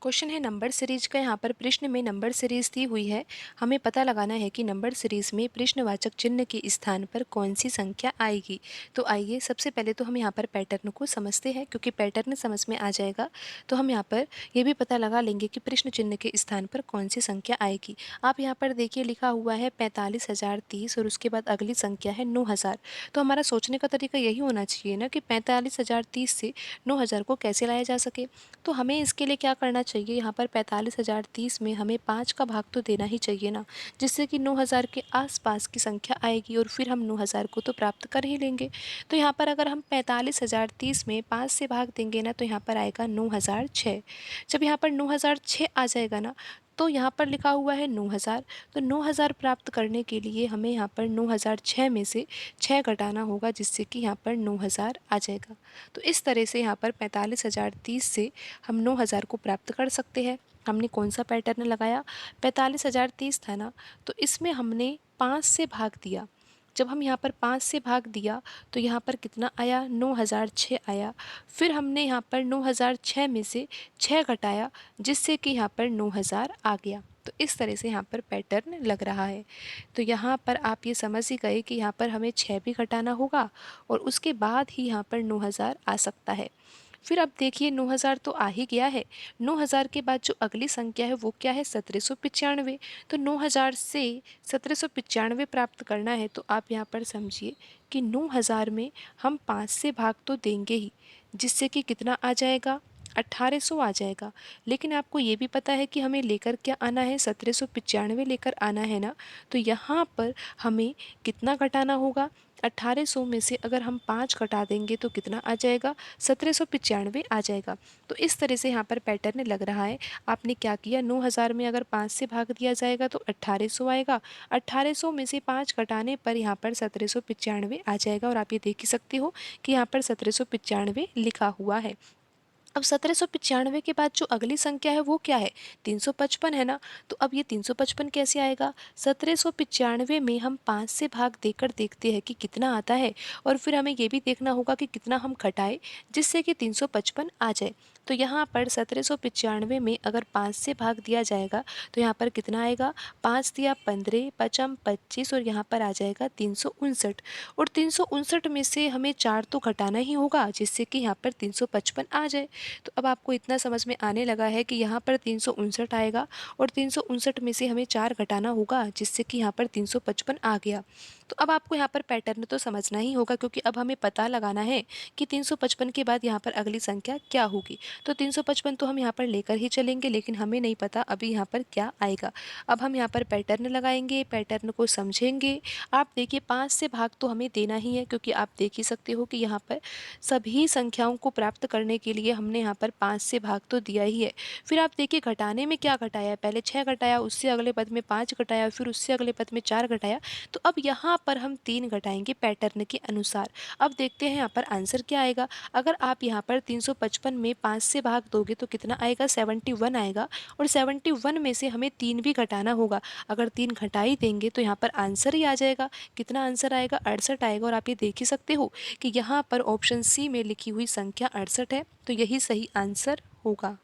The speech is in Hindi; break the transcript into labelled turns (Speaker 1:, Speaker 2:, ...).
Speaker 1: क्वेश्चन है नंबर सीरीज का। यहाँ पर प्रश्न में नंबर सीरीज दी हुई है। हमें पता लगाना है कि नंबर सीरीज में प्रश्नवाचक चिन्ह के स्थान पर कौन सी संख्या आएगी। तो आइए सबसे पहले तो हम यहाँ पर पैटर्न को समझते हैं, क्योंकि पैटर्न समझ में आ जाएगा तो हम यहाँ पर ये भी पता लगा लेंगे कि प्रश्न चिन्ह के स्थान पर कौन सी संख्या आएगी। आप यहाँ पर देखिए लिखा हुआ है 45,030 और उसके बाद अगली संख्या है 9,000। तो हमारा सोचने का तरीका यही होना चाहिए ना कि 45,030 से 9,000 को कैसे लाया जा सके। तो हमें इसके लिए क्या करना चाहिए, यहाँ पर 45,030 में हमें 5 का भाग तो देना ही चाहिए ना, जिससे कि 9,000 के आसपास की संख्या आएगी और फिर हम 9,000 को तो प्राप्त कर ही लेंगे। तो यहाँ पर अगर हम 45,030 में 5 से भाग देंगे ना, तो यहाँ पर आएगा 9,006। जब यहाँ पर 9,006 आ जाएगा ना, तो यहाँ पर लिखा हुआ है 9,000। तो 9,000 प्राप्त करने के लिए हमें यहाँ पर 9,006 में से 6 घटाना होगा, जिससे कि यहाँ पर 9,000 आ जाएगा। तो इस तरह से यहाँ पर 45,030 से हम 9,000 को प्राप्त कर सकते हैं। हमने कौन सा पैटर्न लगाया, 45,030 था ना, तो इसमें हमने 5 से भाग दिया। जब हम यहाँ पर 5 से भाग दिया तो यहाँ पर कितना आया, 9,006 आया। फिर हमने यहाँ पर 9,006 में से 6 घटाया, जिससे कि यहाँ पर 9,000 आ गया। तो इस तरह से यहाँ पर पैटर्न लग रहा है। तो यहाँ पर आप ये समझ ही गए कि यहाँ पर हमें 6 भी घटाना होगा और उसके बाद ही यहाँ पर 9,000 आ सकता है। फिर अब देखिए 9,000 तो आ ही गया है। 9,000 के बाद जो अगली संख्या है वो क्या है, 1,795। तो 9,000 से 1,795 प्राप्त करना है, तो आप यहाँ पर समझिए कि 9,000 में हम 5 से भाग तो देंगे ही, जिससे कि कितना आ जाएगा, 1,800 आ जाएगा। लेकिन आपको ये भी पता है कि हमें लेकर क्या आना है, 1,795 लेकर आना है ना। तो यहाँ पर हमें कितना घटाना होगा, 1,800 में से अगर हम 5 घटा देंगे तो कितना आ जाएगा, 1,795 आ जाएगा। तो इस तरह से यहाँ पर पैटर्न लग रहा है। आपने क्या किया, 9,000 में अगर 5 से भाग दिया जाएगा तो 1,800 आएगा। 1,800 में से 5 घटाने पर यहाँ पर 1,795 आ जाएगा। और आप ये देख ही सकते हो कि यहाँ पर 1,795 लिखा हुआ है। अब 1,795 के बाद जो अगली संख्या है वो क्या है, 355 है ना। तो अब ये 355 कैसे आएगा, 1,795 में हम 5 से भाग देकर देखते हैं कि कितना आता है, और फिर हमें ये भी देखना होगा कि कितना हम घटाए जिससे कि 355 आ जाए। तो यहाँ पर 1,795 में अगर 5 से भाग दिया जाएगा तो यहाँ पर कितना आएगा, 5 दिया 15, पचम 25 और यहाँ पर आ जाएगा 359। और 359 में से हमें 4 तो घटाना ही होगा, जिससे कि यहाँ पर 355 आ जाए। तो अब आपको इतना समझ में आने लगा है कि यहाँ पर 359 आएगा और 359 में से हमें 4 घटाना होगा, जिससे कि यहाँ पर 355 आ गया। तो अब आपको यहाँ पर पैटर्न तो समझना ही होगा, क्योंकि अब हमें पता लगाना है कि 355 के बाद यहाँ पर अगली संख्या क्या होगी। तो 355 तो हम यहाँ पर लेकर ही चलेंगे, लेकिन हमें नहीं पता अभी यहाँ पर क्या आएगा। अब हम यहाँ पर पैटर्न लगाएंगे, पैटर्न को समझेंगे। आप देखिए 5 से भाग तो हमें देना ही है, क्योंकि आप देख ही सकते हो कि यहाँ पर सभी संख्याओं को प्राप्त करने के लिए हमने यहाँ पर 5 से भाग तो दिया ही है। फिर आप देखिए घटाने में क्या घटाया है, पहले 6 घटाया, उससे अगले पद में 5 घटाया, फिर उससे अगले पद में 4 घटाया। तो अब यहाँ पर हम 3 घटाएंगे पैटर्न के अनुसार। अब देखते हैं यहाँ पर आंसर क्या आएगा। अगर आप यहाँ पर 355 में 5 से भाग दोगे तो कितना आएगा, 71 आएगा। और 71 में से हमें 3 भी घटाना होगा। अगर 3 घटा ही देंगे तो यहाँ पर आंसर ही आ जाएगा। कितना आंसर आएगा, 68 आएगा। और आप ये देख ही सकते हो कि यहाँ पर ऑप्शन सी में लिखी हुई संख्या 68 है, तो यही सही आंसर होगा।